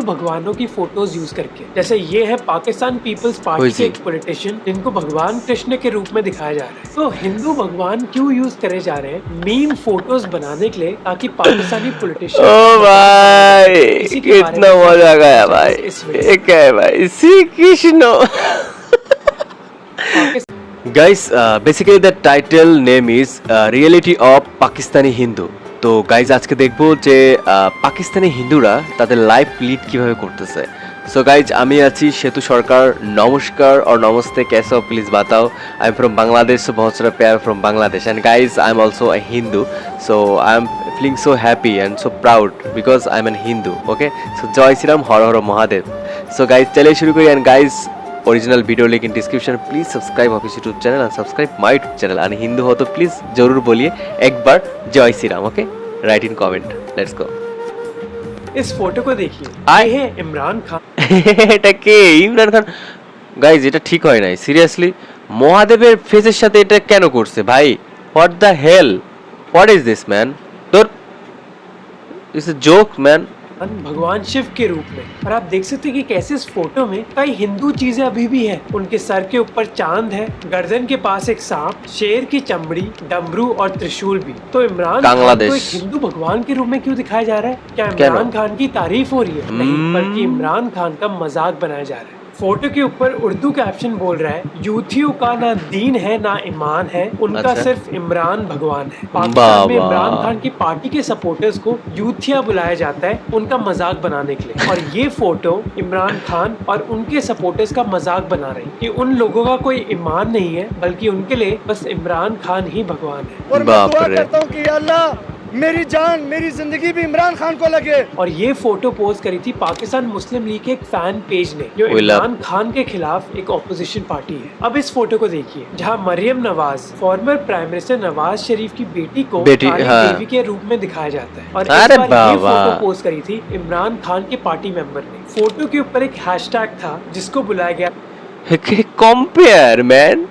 भगवानों की photos use करके। जैसे ये है पाकिस्तान पीपल्स पार्टी के एक पॉलिटिशियन जिनको भगवान कृष्ण के रूप में दिखाया जा रहा है। तो हिंदू भगवान क्यों यूज करे जा रहे हैं मीम फोटोज बनाने के लिए, ताकि पाकिस्तानी पॉलिटिशियन ओ भाई कितना मजा गया भाई। एक है भाई Shri Krishna. Guys basically the title name is reality of Pakistani Hindu. তো গাইজ আজকে দেখবো যে পাকিস্তানি হিন্দুরা তাদের লাইফ লিড কিভাবে করতেছে। সো গাইজ আমি আছি সেতু সরকার। নমস্কার और नमस्ते, कैसे हो प्लीज बताओ। I am from Bangladesh, so बहुत सारा प्यार from Bangladesh and guys I am also a Hindu. So I am feeling so happy and so proud because I am a Hindu. Okay, so जय श्री राम, हर हर महादेव। सो गाइज चलिए शुरू करिए and guys original video link in description. Please subscribe office YouTube channel and subscribe my YouTube channel. और हिंदू हो तो please जरूर बोलिए एक बार जय Shri Ram. Okay, right in comment, let's go. इस फोटो को देखिए, आए हैं इमरान खान। এটা কে? ইমরান খান। গাইজ এটা ঠিক হয় নাই, সিরিয়াসলি মহাদেবের ফেসের সাথে এটা কেন করছে ভাই? What the hell, what is this man? তোর इट्स अ जोक मैन। भगवान शिव के रूप में। और आप देख सकते हैं कि कैसे इस फोटो में कई हिंदू चीजें अभी भी हैं। उनके सर के ऊपर चांद है, गर्दन के पास एक सांप, शेर की चमड़ी, डमरू और त्रिशूल भी। तो इमरान खान को एक हिंदू भगवान के रूप में क्यों दिखाया जा रहा है? क्या इमरान खान की तारीफ हो रही है? नहीं, बल्कि इमरान खान का मजाक बनाया जा रहा है। फोटो के ऊपर उर्दू कैप्शन बोल रहा है, यूथियों का ना दीन है ना ईमान है, उनका सिर्फ इमरान भगवान है। पाकिस्तान में इमरान खान की पार्टी के सपोर्टर्स को यूथिया बुलाया जाता है उनका मजाक बनाने के लिए। और ये फोटो इमरान खान और उनके सपोर्टर्स का मजाक बना रही है कि उन लोगों का कोई ईमान नहीं है, बल्कि उनके लिए बस इमरान खान ही भगवान है। और मैं दुआ करता हूं कि अल्लाह मेरी जान मेरी जिंदगी भी इमरान खान को लगे। और ये फोटो पोस्ट करी थी पाकिस्तान मुस्लिम लीग के एक फैन पेज ने, जो इमरान खान के खिलाफ एक ऑपोजिशन पार्टी है। अब इस फोटो को देखिए, जहां Maryam Nawaz, former prime minister Nawaz Sharif की बेटी को देवी के रूप में दिखाया जाता है। और इस बार ये फोटो पोस्ट करी थी इमरान खान के पार्टी मेंबर ने। फोटो के ऊपर एक हैशटैग था जिसको बुलाया गया कंपेयर मैन।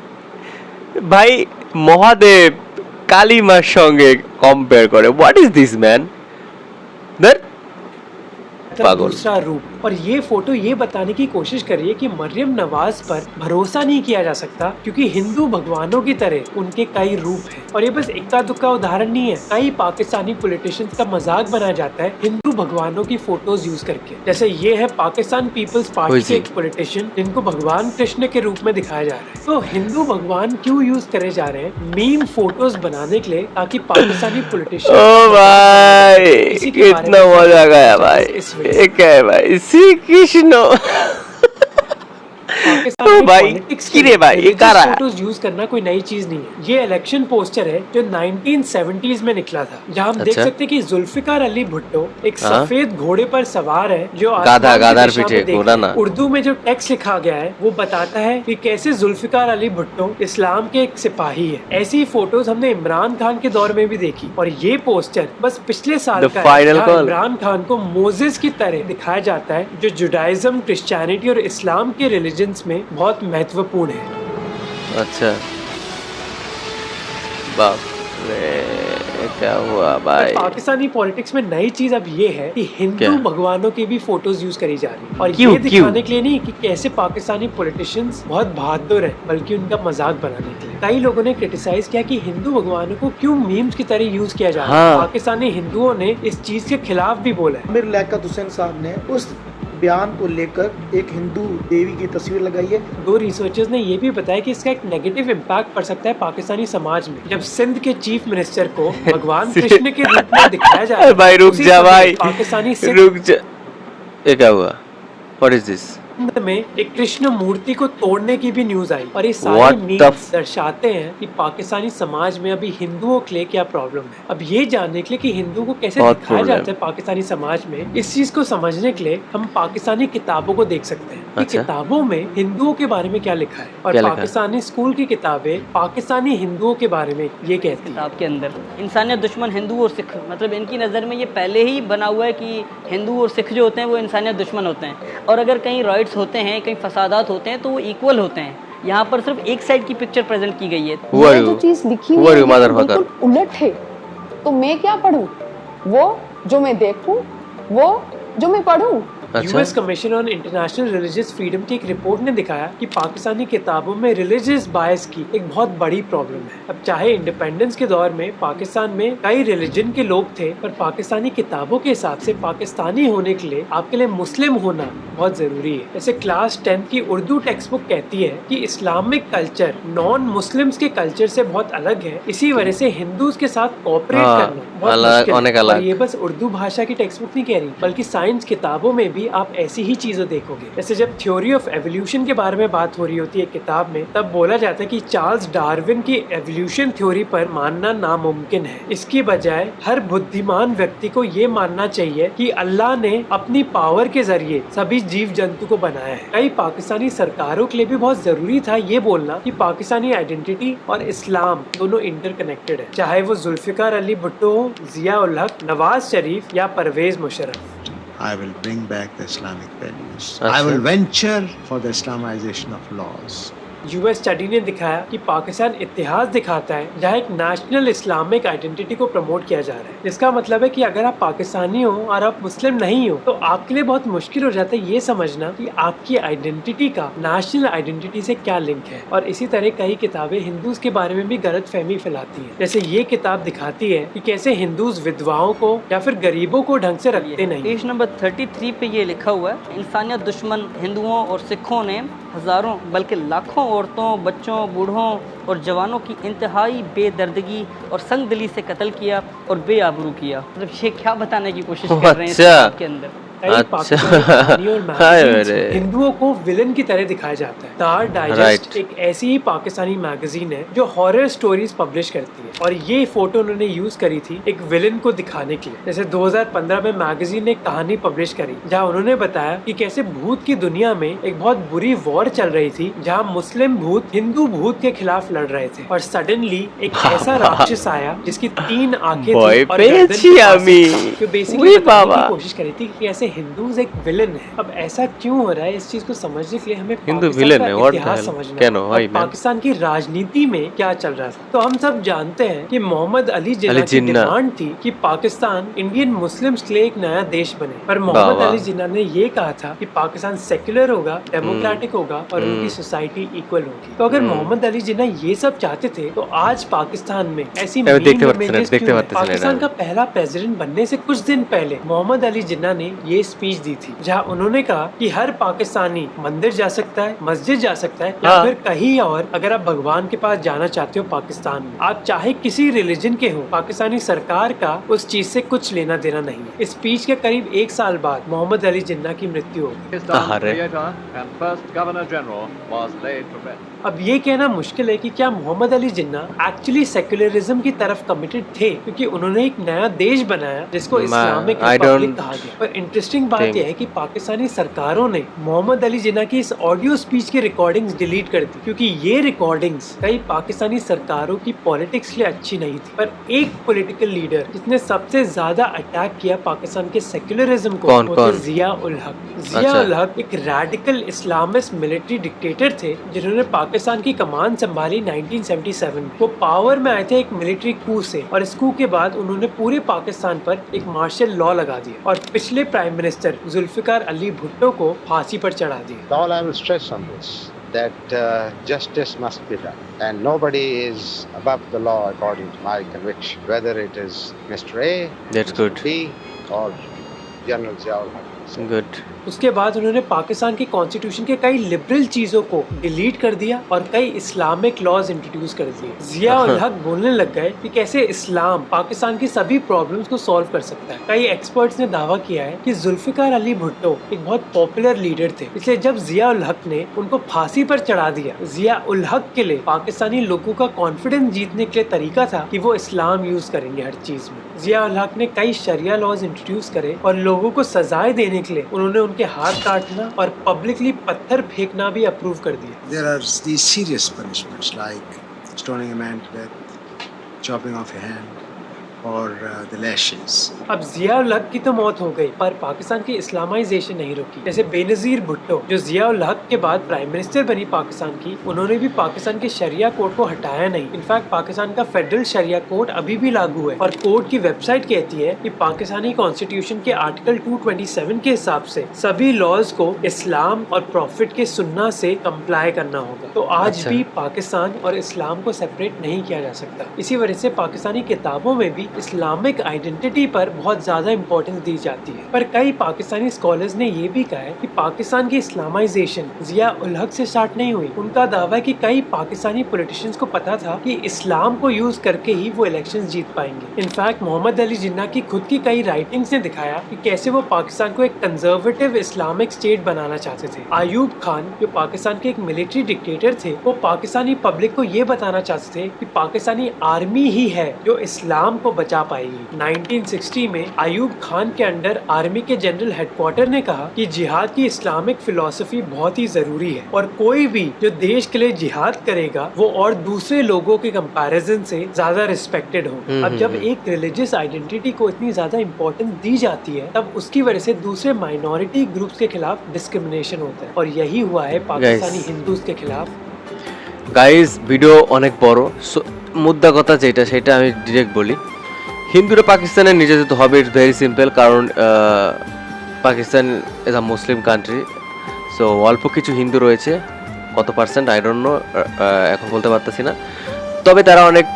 भाई महादेव কালিমার সঙ্গে কম্পেয়ার করে, হোয়াট ইজ দিস ম্যান? दूसरा रूप। और ये फोटो ये बताने की कोशिश कर रही है कि मरियम नवाज पर भरोसा नहीं किया जा सकता, क्योंकि हिंदू भगवानों की तरह उनके कई रूप हैं। और ये बस इक्का दुक्का उदाहरण नहीं है, कई पाकिस्तानी पॉलिटिशियंस का मजाक बनाया जाता है हिंदू भगवानों की फोटोज यूज करके। जैसे ये है पाकिस्तान पीपल्स पार्टी के एक पॉलिटिशियन जिनको भगवान कृष्ण के रूप में दिखाया जा रहा है। तो हिंदू भगवान क्यों यूज करे जा रहे हैं मीम फोटोज बनाने के लिए, ताकि पाकिस्तानी पॉलिटिशियन कितना मजा गया भाई। एक है भाई श्री कृष्ण। फोटोज यूज करना कोई नई चीज नहीं है। ये इलेक्शन पोस्टर है जो 1970s में निकला था, जहाँ हम देख सकते हैं कि जुल्फिकार अली भुट्टो एक सफेद घोड़े पर सवार है, जो उर्दू में जो टेक्स्ट लिखा गया है वो बताता है कि कैसे जुल्फिकार अली भुट्टो इस्लाम के एक सिपाही है। ऐसी फोटोज हमने इमरान खान के दौर में भी देखी। और ये पोस्टर बस पिछले साल का है, इमरान खान को मोजेस की तरह दिखाया जाता है, जो जुडाइज्म, क्रिश्चियनिटी और इस्लाम के रिलीजन में बहुत महत्वपूर्ण है। अच्छा, बाप रे क्या हुआ भाई? पाकिस्तानी पॉलिटिक्स में नई चीज अब ये है कि हिंदू भगवानों की भी फोटोज यूज करी जा रही है। और ये दिखाने के लिए नहीं कि कैसे पाकिस्तानी पॉलिटिशियंस बहुत बहादुर है, बल्कि उनका मजाक बनाने के लिए। कई लोगों ने क्रिटिसाइज किया कि हिंदू भगवानों को क्यों मीम्स की तरह यूज किया जा रहा है। पाकिस्तानी हिंदुओं ने इस चीज के खिलाफ भी बोला है। आमिर लियाकत हुसैन साहब ने उस बयान को लेकर एक हिंदू देवी की तस्वीर लगाई है। दो रिसर्चर्स ने ये भी बताया कि इसका एक नेगेटिव इम्पैक्ट पड़ सकता है पाकिस्तानी समाज में, जब सिंध के चीफ मिनिस्टर को भगवान कृष्ण के रूप में दिखाया जाए। भाई रुक जा भाई, पाकिस्तानी रुक जा, ये क्या हुआ? What is this? में एक कृष्ण मूर्ति को तोड़ने की भी न्यूज आई। और ये सारे मीम्स दर्शाते हैं कि पाकिस्तानी समाज में अभी हिंदुओं के लिए क्या प्रॉब्लम है। अब ये जानने के लिए कि हिंदुओं को कैसे दिखाया जाता है पाकिस्तानी समाज में, इस चीज को समझने के लिए हम पाकिस्तानी किताबों को देख सकते हैं। अच्छा? किताबों में हिंदुओं के बारे में क्या लिखा है, और पाकिस्तानी स्कूल की किताबें पाकिस्तानी हिंदुओं के बारे में ये कहती है। किताब के अंदर इंसानियत दुश्मन हिंदू और सिख, मतलब इनकी नज़र में ये पहले ही बना हुआ है कि हिंदू और सिख जो होते हैं वो इंसानियत दुश्मन होते हैं। और अगर कहीं रॉयट्स होते हैं, कहीं फसादात होते हैं, तो वो इक्वल होते हैं। यहाँ पर सिर्फ एक साइड की पिक्चर प्रेजेंट की गई है। जो चीज लिखी हुई है बिल्कुल उलट है, तो मैं क्या पढूं? वो जो मैं देखूं वो जो मैं पढूं। US commission on international religious freedom की एक रिपोर्ट ने दिखाया कि पाकिस्तानी किताबों में रिलीजियस बायस की एक बहुत बड़ी प्रॉब्लम है। अब चाहे इंडिपेंडेंस के दौर में पाकिस्तान में कई रिलीजन के लोग थे, पर पाकिस्तानी किताबों के हिसाब से पाकिस्तानी होने के लिए आपके लिए मुस्लिम होना बहुत जरूरी है। जैसे क्लास 10 की उर्दू टेक्स्ट बुक कहती है कि इस्लामिक कल्चर नॉन मुस्लिम्स के कल्चर से बहुत अलग है, इसी वजह से हिंदूज के साथ कोऑपरेट करना बहुत मुश्किल है। और ये बस उर्दू भाषा की टेक्स्ट बुक नहीं कह रही, बल्कि साइंस किताबों में भी आप ऐसी ही चीजें देखोगे। जैसे जब थ्योरी ऑफ एवोल्यूशन के बारे में बात हो रही होती है किताब में, तब बोला जाता है कि चार्ल्स डार्विन की एवोल्यूशन थ्योरी पर मानना नामुमकिन है। इसकी बजाय हर बुद्धिमान व्यक्ति को ये मानना चाहिए कि अल्लाह ने अपनी पावर के जरिए सभी जीव जंतु को बनाया है। कई पाकिस्तानी सरकारों के लिए भी बहुत जरूरी था ये बोलना कि पाकिस्तानी आइडेंटिटी और इस्लाम दोनों इंटरकनेक्टेड है, चाहे वो जुल्फिकार अली भुट्टो हो, जिया उल हक, नवाज शरीफ या Pervez Musharraf. I will bring back the Islamic values. I will venture for the Islamization of laws. US study ने दिखाया कि पाकिस्तान इतिहास दिखाता है जहाँ एक नेशनल इस्लामिक आइडेंटिटी को प्रमोट किया जा रहा है। इसका मतलब है कि अगर आप पाकिस्तानी हो और आप मुस्लिम नहीं हो तो आपके लिए बहुत मुश्किल हो जाता है ये समझना कि आपकी आइडेंटिटी का नेशनल आइडेंटिटी से क्या लिंक है। और इसी तरह कई किताबें हिंदूज के बारे में भी गलत फहमी फैलाती है। जैसे ये किताब दिखाती है कि कैसे हिंदूज विधवाओं को या फिर गरीबों को ढंग से रखते नहीं। पेज नंबर 33 पे ये लिखा हुआ है, इंसानियत दुश्मन हिंदुओं और सिखों ने हजारों बल्कि लाखों औरतों, बच्चों, बूढ़ों और जवानों की इंतहाई बेदर्दगी और संगदिली से कत्ल किया और बेआबरू किया। मतलब ये क्या बताने की कोशिश कर रहे हैं इस किताब के अंदर? हिंदुओं को विलन की तरह दिखाया जाता है। स्टार डाइजेस्ट एक ऐसी ही पाकिस्तानी मैगजीन है जो हॉरर स्टोरीज पब्लिश करती है, और ये फोटो उन्होंने यूज करी थी एक विलन को दिखाने के लिए। जैसे 2015 में मैगजीन ने एक कहानी पब्लिश करी जहाँ उन्होंने बताया कि कैसे भूत की दुनिया में एक बहुत बुरी वॉर चल रही थी, जहाँ मुस्लिम भूत हिंदू भूत के खिलाफ लड़ रहे थे, और सडनली एक ऐसा राक्षस आया जिसकी 3 आंखें थी और गर्दन के पास एक, जो बेसिकली बताने की कोशिश करी थी कि कैसे हिंदूज एक विलन है। अब ऐसा क्यों हो रहा है, इस चीज को समझने के लिए हमें पाकिस्तान का इतिहास समझना है, पाकिस्तान की राजनीति में क्या चल रहा था। तो हम सब जानते हैं कि मोहम्मद अली जिन्ना की डिमांड थी कि पाकिस्तान इंडियन मुस्लिम्स के लिए एक नया देश बने, पर मोहम्मद अली जिन्ना ने ये कहा था कि पाकिस्तान सेक्युलर होगा, डेमोक्रेटिक होगा और उनकी सोसाइटी इक्वल होगी। तो अगर मोहम्मद अली जिन्ना ये सब चाहते थे तो आज पाकिस्तान में ऐसी पाकिस्तान का पहला प्रेसिडेंट बनने से कुछ दिन पहले मोहम्मद अली जिन्ना ने ये स्पीच दी थी, जहाँ उन्होंने कहा कि हर पाकिस्तानी मंदिर जा सकता है, मस्जिद जा सकता है, या फिर कहीं और अगर आप भगवान के पास जाना चाहते हो पाकिस्तान में, आप चाहे किसी रिलीजन के हो, पाकिस्तानी सरकार का उस चीज से कुछ लेना देना नहीं है। इस स्पीच के करीब 1 साल बाद मोहम्मद अली जिन्ना की मृत्यु हो गई। अब ये कहना मुश्किल है कि क्या मोहम्मद अली जिन्ना एक्चुअली सेक्युलरिज्म की तरफ कमिटेड थे, क्योंकि उन्होंने एक नया देश बनाया जिसको इस्लामिक रिपब्लिक कहा गया। पर इंटरेस्टिंग बात यह है कि पाकिस्तानी सरकारों ने मोहम्मद अली जिन्ना की इस ऑडियो स्पीच की रिकॉर्डिंग्स डिलीट कर दी, क्योंकि ये रिकॉर्डिंग्स कई पाकिस्तानी सरकारों की पॉलिटिक्स के लिए अच्छी नहीं थी। पर एक पॉलिटिकल लीडर जिसने सबसे ज्यादा अटैक किया पाकिस्तान के सेक्युलरिज्म को, वो थे जिया उल हक। जिया उल हक एक रेडिकल इस्लामिस्ट मिलिट्री डिक्टेटर थे जिन्होंने पाकिस्तान की कमान संभाली 1977। वो पावर में आए थे एक मिलिट्री कू से, और इस कू के बाद उन्होंने पूरे पाकिस्तान पर एक मार्शल लॉ लगा दिया और पिछले प्राइम मिनिस्टर जुल्फिकार अली भुट्टो को फांसी पर चढ़ा दिया। All I will stress on this that justice must be done and nobody is above the law according to my conviction, whether it is Mr. A, That's good. B or General Ziaul Haq. Good. उसके बाद उन्होंने पाकिस्तान की constitution के कई liberal चीजों को delete कर दिया और कई इस्लामिक लॉज इंट्रोड्यूस कर दिए। जिया उल हक बोलने लग गए कि कैसे इस्लाम पाकिस्तान की सभी प्रॉब्लम्स को सॉल्व कर सकता है। कई एक्सपर्ट्स ने दावा किया है कि जुल्फिकार अली भुट्टो एक बहुत पॉपुलर लीडर थे, इसलिए जब जिया उल हक ने उनको फांसी पर चढ़ा दिया, जिया उल हक के लिए पाकिस्तानी लोगों का कॉन्फिडेंस जीतने के लिए तरीका था कि वो इस्लाम यूज करेंगे हर चीज में। जिया उल हक ने कई शरिया लॉज इंट्रोड्यूस करे और लोगों को सजाएं देने के लिए उन्होंने उनके हाथ काटना और पब्लिकली पत्थर फेंकना भी अप्रूव कर दिया। There are these serious punishments like stoning a man to death, chopping off a hand, or the lashes. अब जिया उल हक की तो मौत हो गई, पर पाकिस्तान की इस्लामाइजेशन नहीं रुकी। जैसे बेनजीर भुट्टो जो जिया उल हक के बाद प्राइम मिनिस्टर बनी पाकिस्तान की, उन्होंने भी पाकिस्तान के शरिया कोड को हटाया नहीं। इनफैक्ट पाकिस्तान का फेडरल शरिया कोड अभी भी लागू है और कोड की वेबसाइट कहती है कि पाकिस्तानी कॉन्स्टिट्यूशन के आर्टिकल 227 के हिसाब से सभी लॉज को इस्लाम और प्रॉफिट के सुन्ना से कंप्लाई करना होगा। तो आज अच्छा। भी पाकिस्तान और इस्लाम को सेपरेट नहीं किया जा सकता। इसी वजह से पाकिस्तानी किताबों में भी इस्लामिक आइडेंटिटी पर बहुत ज्यादा इंपॉर्टेंस दी जाती है। पर कई पाकिस्तानी स्कॉलर्स ने ये भी कहा है कि पाकिस्तान की इस्लामाइजेशन जिया उल हक से स्टार्ट नहीं हुई। उनका दावा है कि कई पाकिस्तानी पॉलिटिशियंस को पता था कि इस्लाम को यूज करके ही वो इलेक्शंस जीत पाएंगे। इनफैक्ट मोहम्मद अली जिन्ना की खुद की कई राइटिंग्स ने दिखाया कि कैसे वो पाकिस्तान को एक कंजर्वेटिव इस्लामिक स्टेट बनाना चाहते थे। आयूब खान जो पाकिस्तान के एक मिलिट्री डिक्टेटर थे, वो पाकिस्तानी पब्लिक को ये बताना चाहते थे कि पाकिस्तानी आर्मी ही है जो इस्लाम को बचा पाएगी। 1960 में आयूब खान के अंडर आर्मी के जनरल हेडक्वार्टर ने कहा कि जिहाद की इस्लामिक फिलॉसफी बहुत ही जरूरी है और कोई भी जो देश के लिए जिहाद करेगा वो और दूसरे लोगों के कंपैरिजन से ज्यादा रिस्पेक्टेड हो। अब जब एक रिलीजियस आइडेंटिटी को इतनी ज्यादा इंपॉर्टेंस दी जाती है, तब उसकी वजह से दूसरे माइनॉरिटी ग्रुप्स के खिलाफ डिस्क्रिमिनेशन होता है और यही हुआ है पाकिस्तानी हिंदूज के खिलाफ। গাইজ ভিডিও অনেক বড়, মুদ্রা কথা যেটা সেটা আমি ডিরেক্ট বলি। হিন্দুরা পাকিস্তানে নির্যাতিত হবে, ইটস ভেরি সিম্পল, কারণ Pakistan is a Muslim country. So অল্প কিছু হিন্দু রয়েছে, কত পার্সেন্ট আই ডোন্ট নো, এখন বলতে পারতেছি না। তবে তারা অনেক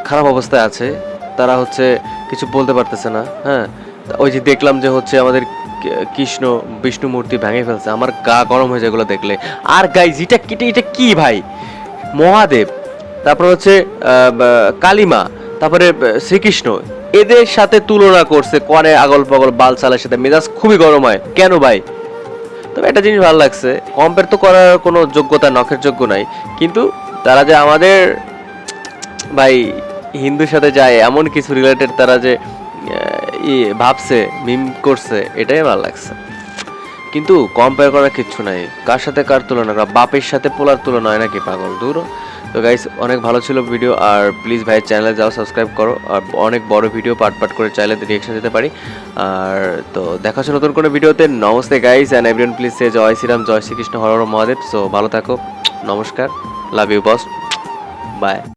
খারাপ অবস্থায় আছে, তারা হচ্ছে কিছু বলতে পারতেছে না। হ্যাঁ, ওই যে দেখলাম যে হচ্ছে আমাদের কৃষ্ণ বিষ্ণু মূর্তি ভেঙে ফেলছে, আমার গা গরম হয়ে যায় এগুলো দেখলে। আর গাইজ এটা কি ভাই, মহাদেব, তারপর হচ্ছে কালিমা, তারপরে শ্রীকৃষ্ণ, এদের সাথে তুলনা করছে, করে আগল পাগল বাল চালের সাথে, মেজাজ খুবই গরম হয়। কেন ভাই? তবে একটা জিনিস ভালো লাগছে, কম্পেয়ার তো করার কোনো যোগ্যতা নখের যোগ্য নাই, কিন্তু তারা যে আমাদের ভাই হিন্দুর সাথে যায় এমন কিছু রিলেটেড তারা যে ভাবছে, মিম করছে, এটাই ভালো লাগছে। কিন্তু কম্পেয়ার করার কিচ্ছু নাই, কার সাথে কার তুলনা করা, বাপের সাথে পোলার তুলনা হয় নাকি পাগল, দূর। তো গাইস অনেক ভালো ছিল ভিডিও, আর প্লিজ ভাই চ্যানেলে যাও, সাবস্ক্রাইব করো, আর অনেক বড় ভিডিও পার্ট করে চাইলে রিয়েকশন দিতে পারি। আর তো দেখা হচ্ছে নতুন কোনো ভিডিওতে। নমস্তে guys and everyone, please say জয় শ্রীরাম, জয় শ্রীকৃষ্ণ, হর হর মহাদেব। সো ভালো থাকো, নমস্কার, লাভ ইউ বস, বাই।